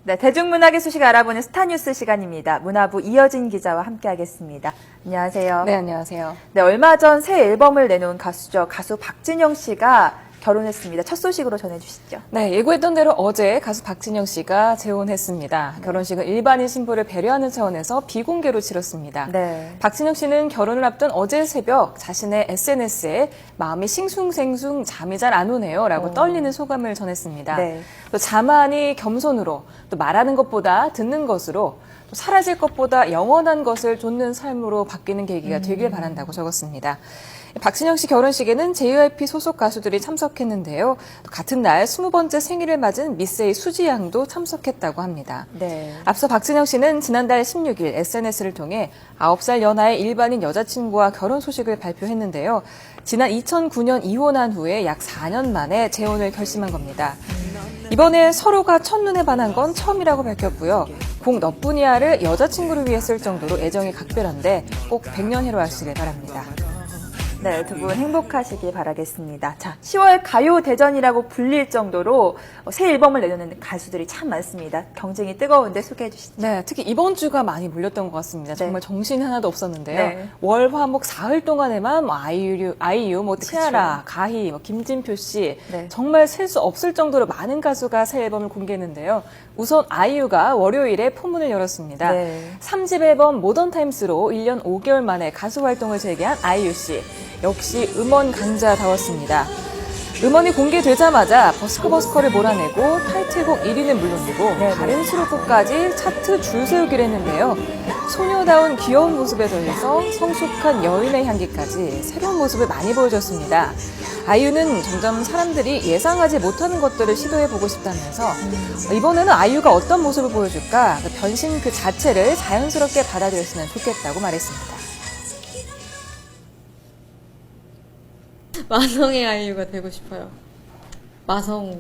네, 대중문학의 소식 알아보는 스타뉴스 시간입니다. 문화부 이어진 기자와 함께하겠습니다. 안녕하세요. 네, 안녕하세요. 네, 얼마 전 새 앨범을 내놓은 가수죠. 가수 박진영 씨가 결혼했습니다. 첫 소식으로 전해주시죠. 네, 예고했던 대로 어제 가수 박진영 씨가 재혼했습니다. 결혼식은 일반인 신부를 배려하는 차원에서 비공개로 치렀습니다. 네. 박진영 씨는 결혼을 앞둔 어제 새벽 자신의 SNS에 마음이 싱숭생숭 잠이 잘 안 오네요 라고 떨리는 소감을 전했습니다. 네. 또 자만이 겸손으로 또 말하는 것보다 듣는 것으로 또 사라질 것보다 영원한 것을 좇는 삶으로 바뀌는 계기가 되길 바란다고 적었습니다. 박진영 씨 결혼식에는 JYP 소속 가수들이 참석했는데요. 또 같은 날 20번째 생일을 맞은 미스의 수지 양도 참석했다고 합니다. 네. 앞서 박진영 씨는 지난달 16일 SNS를 통해 9살 연하의 일반인 여자친구와 결혼 소식을 발표했는데요. 지난 2009년 이혼한 후에 약 4년 만에 재혼을 결심한 겁니다. 이번에 서로가 첫눈에 반한 건 처음이라고 밝혔고요. 곡 너뿐이야를 여자친구를 위해 쓸 정도로 애정이 각별한데 꼭 100년 해로하시길 바랍니다. 네, 두 분 행복하시길 바라겠습니다. 자, 10월 가요 대전이라고 불릴 정도로 새 앨범을 내놓는 가수들이 참 많습니다. 경쟁이 뜨거운데 소개해 주시죠. 네, 특히 이번 주가 많이 몰렸던 것 같습니다. 네. 정말 정신이 하나도 없었는데요. 네. 월, 화, 목 사흘 동안에만 아이유, 티아라, 그쵸. 가희, 김진표 씨 네. 정말 셀 수 없을 정도로 많은 가수가 새 앨범을 공개했는데요. 우선 아이유가 월요일에 포문을 열었습니다. 네. 3집 앨범 모던 타임스로 1년 5개월 만에 가수 활동을 재개한 아이유 씨. 역시 음원 강자다웠습니다. 음원이 공개되자마자 버스커버스커를 몰아내고 타이틀곡 1위는 물론이고 네. 다른 수록곡까지 차트 줄 세우기를 했는데요. 소녀다운 귀여운 모습에 더해서 성숙한 여인의 향기까지 새로운 모습을 많이 보여줬습니다. 아이유는 점점 사람들이 예상하지 못하는 것들을 시도해보고 싶다면서 이번에는 아이유가 어떤 모습을 보여줄까 그 변신 그 자체를 자연스럽게 받아들였으면 좋겠다고 말했습니다. 마성의 아이유가 되고 싶어요. 마성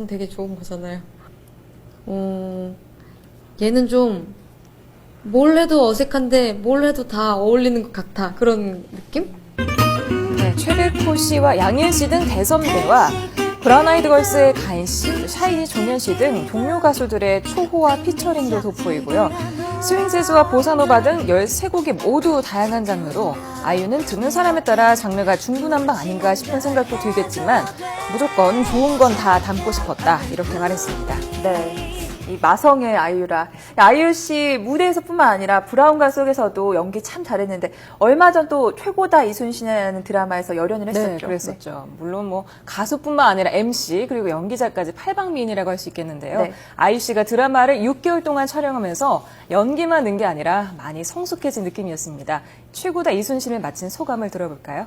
되게 좋은 거잖아요. 얘는 좀 뭘 해도 어색한데 뭘 해도 다 어울리는 것 같아. 그런 느낌? 네, 최백호 씨와 양희은 씨 등 대선배와 브라운 아이드 걸스의 가인 씨, 샤이니 종현 씨 등 동료 가수들의 초호화 피처링도 돋보이고요. 스윙 재즈와 보사노바 등 13곡이 모두 다양한 장르로 아이유는 듣는 사람에 따라 장르가 중구난방 아닌가 싶은 생각도 들겠지만 무조건 좋은 건 다 담고 싶었다 이렇게 말했습니다. 네. 이 마성의 아이유라. 아이유 씨 무대에서뿐만 아니라 브라운관 속에서도 연기 참 잘했는데 얼마 전 또 최고다 이순신이라는 드라마에서 열연을 했었죠. 네, 그랬었죠. 물론 뭐 가수뿐만 아니라 MC 그리고 연기자까지 팔방미인이라고 할 수 있겠는데요. 네. 아이유 씨가 드라마를 6개월 동안 촬영하면서 연기만 는 게 아니라 많이 성숙해진 느낌이었습니다. 최고다 이순신을 마친 소감을 들어볼까요?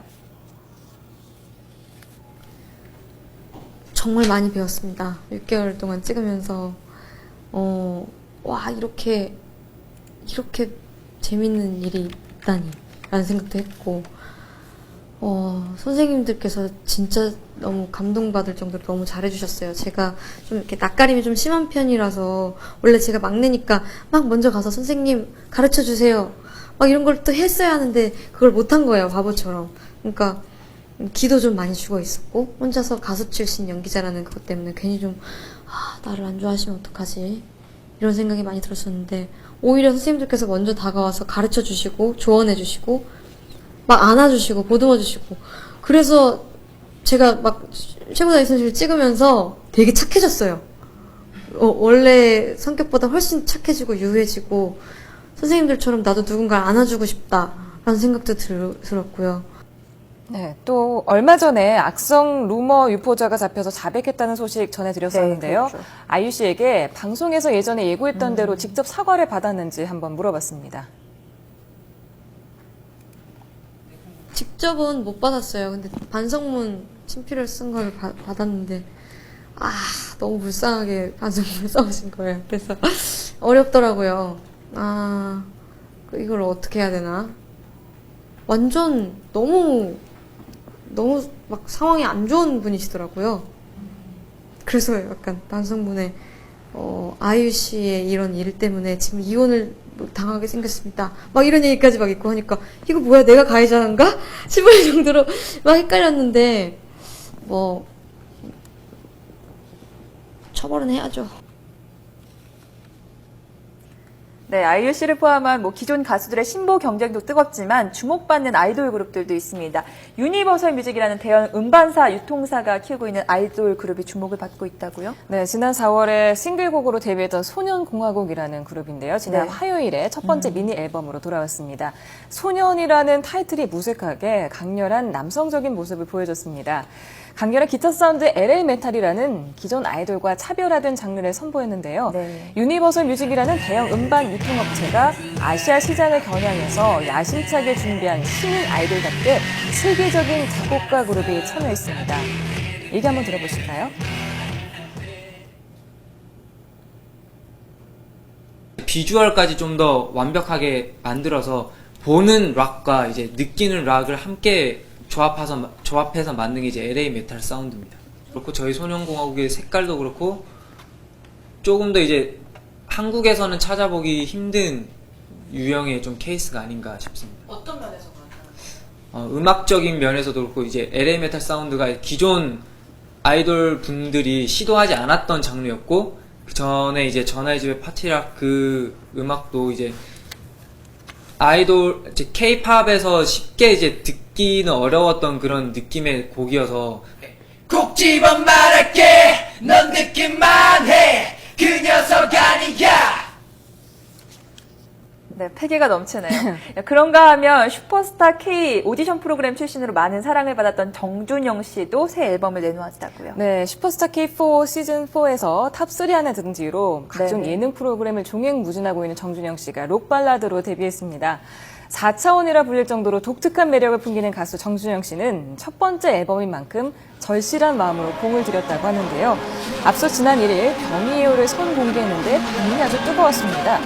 정말 많이 배웠습니다. 6개월 동안 찍으면서 와 이렇게 재밌는 일이 있다니 라는 생각도 했고 선생님들께서 진짜 너무 감동받을 정도로 너무 잘해주셨어요. 제가 좀 이렇게 낯가림이 좀 심한 편이라서 원래 제가 막내니까 막 먼저 가서 선생님 가르쳐주세요 막 이런 걸 또 했어야 하는데 그걸 못한 거예요. 바보처럼. 그러니까 기도 좀 많이 죽어 있었고 혼자서 가수 출신 연기자라는 그것 때문에 괜히 좀 나를 안 좋아하시면 어떡하지 이런 생각이 많이 들었었는데 오히려 선생님들께서 먼저 다가와서 가르쳐 주시고 조언해 주시고 막 안아주시고 보듬어 주시고 그래서 제가 막 최고다 이순신을 찍으면서 되게 착해졌어요. 원래 성격보다 훨씬 착해지고 유해지고 선생님들처럼 나도 누군가를 안아주고 싶다라는 생각도 들었고요. 네, 또 얼마 전에 악성 루머 유포자가 잡혀서 자백했다는 소식 전해드렸었는데요. 네, 그렇죠. 아이유 씨에게 방송에서 예전에 예고했던 대로 직접 사과를 받았는지 한번 물어봤습니다. 직접은 못 받았어요. 근데 반성문 친필을 쓴 걸 받았는데 너무 불쌍하게 반성문을 써오신 거예요. 그래서 어렵더라고요. 이걸 어떻게 해야 되나? 완전 너무 막 상황이 안 좋은 분이시더라고요. 그래서 약간 반성문에 아이유 씨의 이런 일 때문에 지금 이혼을 당하게 생겼습니다. 막 이런 얘기까지 막 있고 하니까 이거 뭐야 내가 가해자인가 싶을 정도로 막 헷갈렸는데 뭐 처벌은 해야죠. 네, 아이유 씨를 포함한 기존 가수들의 신보 경쟁도 뜨겁지만 주목받는 아이돌 그룹들도 있습니다. 유니버설 뮤직이라는 대형 음반사 유통사가 키우고 있는 아이돌 그룹이 주목을 받고 있다고요? 네, 지난 4월에 싱글곡으로 데뷔했던 소년공화국이라는 그룹인데요. 지난 네. 화요일에 첫 번째 미니 앨범으로 돌아왔습니다. 소년이라는 타이틀이 무색하게 강렬한 남성적인 모습을 보여줬습니다. 강렬한 기타 사운드의 LA 메탈이라는 기존 아이돌과 차별화된 장르를 선보였는데요. 네. 유니버설 뮤직이라는 대형 음반 유통업체가 아시아 시장을 겨냥해서 야심차게 준비한 신인 아이돌답게 세계적인 작곡가 그룹이 참여했습니다. 얘기 한번 들어보실까요? 비주얼까지 좀 더 완벽하게 만들어서 보는 락과 이제 느끼는 락을 함께 조합해서 만든 게 이제 LA 메탈 사운드입니다. 그렇고 저희 소년공화국의 색깔도 그렇고 조금 더 이제 한국에서는 찾아보기 힘든 유형의 좀 케이스가 아닌가 싶습니다. 어떤 면에서 그렇나요? 음악적인 면에서도 그렇고 이제 LA 메탈 사운드가 기존 아이돌 분들이 시도하지 않았던 장르였고 그 전에 이제 전화의 집의 파티락 그 음악도 이제 아이돌 이제 K-팝에서 쉽게 이제 듣기는 어려웠던 그런 느낌의 곡이어서 꼭 집어 말할게 넌 듣기만 해 그 녀석 아니야. 네, 패기가 넘치네요. 그런가 하면 슈퍼스타 K 오디션 프로그램 출신으로 많은 사랑을 받았던 정준영 씨도 새 앨범을 내놓았다고요. 네, 슈퍼스타 K4 시즌4에서 탑3 안에 든 뒤로 각종 네네. 예능 프로그램을 종횡무진하고 있는 정준영 씨가 록발라드로 데뷔했습니다. 4차원이라 불릴 정도로 독특한 매력을 풍기는 가수 정준영 씨는 첫 번째 앨범인 만큼 절실한 마음으로 공을 들였다고 하는데요. 앞서 지난 1일 병이에요를 선공개했는데 반응이 아주 뜨거웠습니다.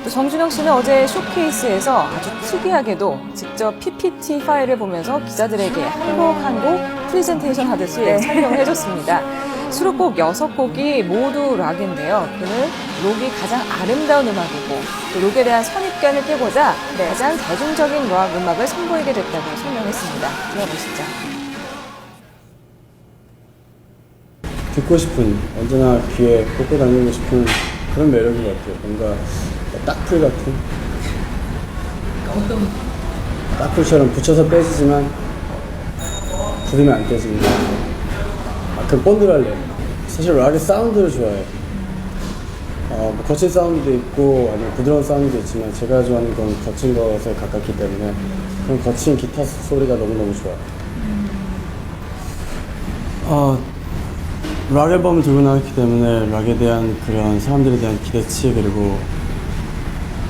또 정준영 씨는 어제 쇼케이스에서 아주 특이하게도 직접 PPT 파일을 보면서 기자들에게 한 곡 한 곡 프레젠테이션 하듯이 설명을 해줬습니다. 수록곡 6곡이 모두 락인데요. 그는 록이 가장 아름다운 음악이고 또 록에 대한 선입견을 깨고자 가장 대중적인 락 음악을 선보이게 됐다고 설명했습니다. 들어보시죠. 듣고 싶은, 언제나 귀에 꽂고 다니고 싶은 그런 매력인 것 같아요. 뭔가 딱풀 같은? 어떤? 딱풀처럼 붙여서 빼지지만 부르면 안 떼지는 그 본드랄래. 사실 락의 사운드를 좋아해요. 뭐 거친 사운드도 있고 아니면 부드러운 사운드도 있지만 제가 좋아하는 건 거친 것에 가깝기 때문에 그런 거친 기타 소리가 너무너무 좋아요. 락 앨범을 들고 나왔기 때문에 락에 대한 그런 사람들에 대한 기대치 그리고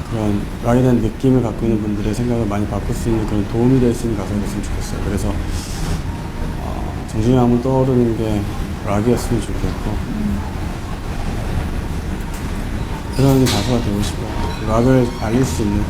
그런 락에 대한 느낌을 갖고 있는 분들의 생각을 많이 바꿀 수 있는 그런 도움이 될 수 있는 가수가 됐으면 좋겠어요. 그래서 정준영 하면 떠오르는 게 락이었으면 좋겠고 그런 가수가 되고 싶어요. 락을 알릴 수 있는.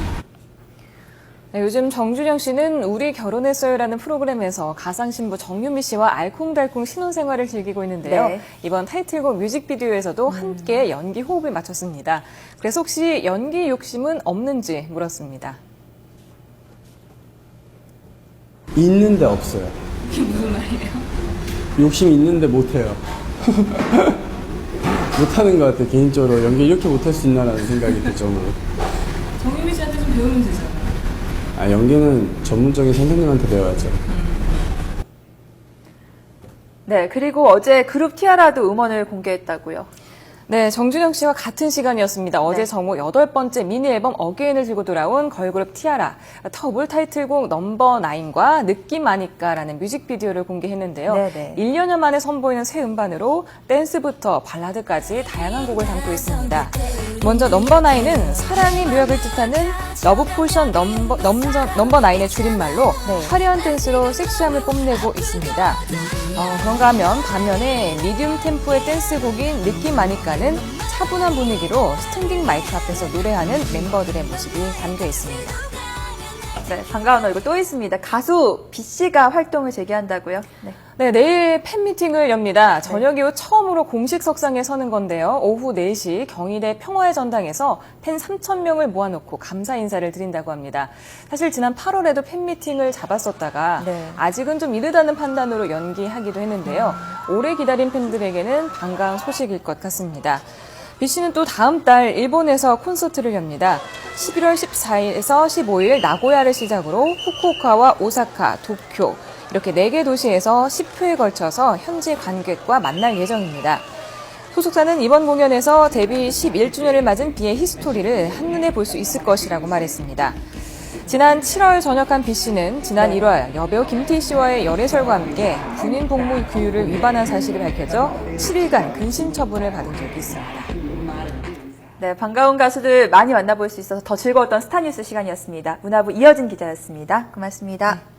네, 요즘 정준영 씨는 우리 결혼했어요라는 프로그램에서 가상신부 정유미 씨와 알콩달콩 신혼생활을 즐기고 있는데요. 네. 이번 타이틀곡 뮤직비디오에서도 함께 연기 호흡을 맞췄습니다. 그래서 혹시 연기 욕심은 없는지 물었습니다. 있는데 없어요. 이게 무슨 말이에요? 욕심이 있는데 못해요. 못하는 것 같아요. 개인적으로 연기 이렇게 못할 수 있나라는 생각이 들 정도로. 정유미 씨한테 좀 배우면 되잖아요. 연기는 전문적인 선생님한테 배워야죠. 네, 그리고 어제 그룹 티아라도 음원을 공개했다고요. 네, 정준영 씨와 같은 시간이었습니다. 어제 네. 정모 8번째 미니 앨범 어게인을 들고 돌아온 걸그룹 티아라. 터블 타이틀곡 넘버 9과 느낌 아니까라는 뮤직비디오를 공개했는데요. 네네. 1년여 만에 선보이는 새 음반으로 댄스부터 발라드까지 다양한 곡을 담고 있습니다. 먼저 넘버 9은 사랑의 묘약을 뜻하는 러브 포션 넘버 9의 줄임말로 화려한 댄스로 섹시함을 뽐내고 있습니다. 그런가 하면 반면에 미디움 템포의 댄스곡인 느낌 아니까는 차분한 분위기로 스탠딩 마이크 앞에서 노래하는 멤버들의 모습이 담겨 있습니다. 네, 반가운 얼굴 또 있습니다. 가수 B씨가 활동을 재개한다고요? 네. 네, 내일 팬미팅을 엽니다. 저녁 이후 처음으로 공식 석상에 서는 건데요. 오후 4시 경희대 평화의 전당에서 팬 3,000명을 모아놓고 감사 인사를 드린다고 합니다. 사실 지난 8월에도 팬미팅을 잡았었다가 네. 아직은 좀 이르다는 판단으로 연기하기도 했는데요. 오래 기다린 팬들에게는 반가운 소식일 것 같습니다. B 씨는 또 다음 달 일본에서 콘서트를 엽니다. 11월 14일에서 15일 나고야를 시작으로 후쿠오카와 오사카, 도쿄 이렇게 4개 도시에서 10회에 걸쳐서 현지 관객과 만날 예정입니다. 소속사는 이번 공연에서 데뷔 11주년을 맞은 B의 히스토리를 한눈에 볼 수 있을 것이라고 말했습니다. 지난 7월 전역한 B씨는 지난 1월 여배우 김태희씨와의 열애설과 함께 군인 복무 규율을 위반한 사실이 밝혀져 7일간 근신 처분을 받은 적이 있습니다. 네, 반가운 가수들 많이 만나볼 수 있어서 더 즐거웠던 스타뉴스 시간이었습니다. 문화부 이어진 기자였습니다. 고맙습니다.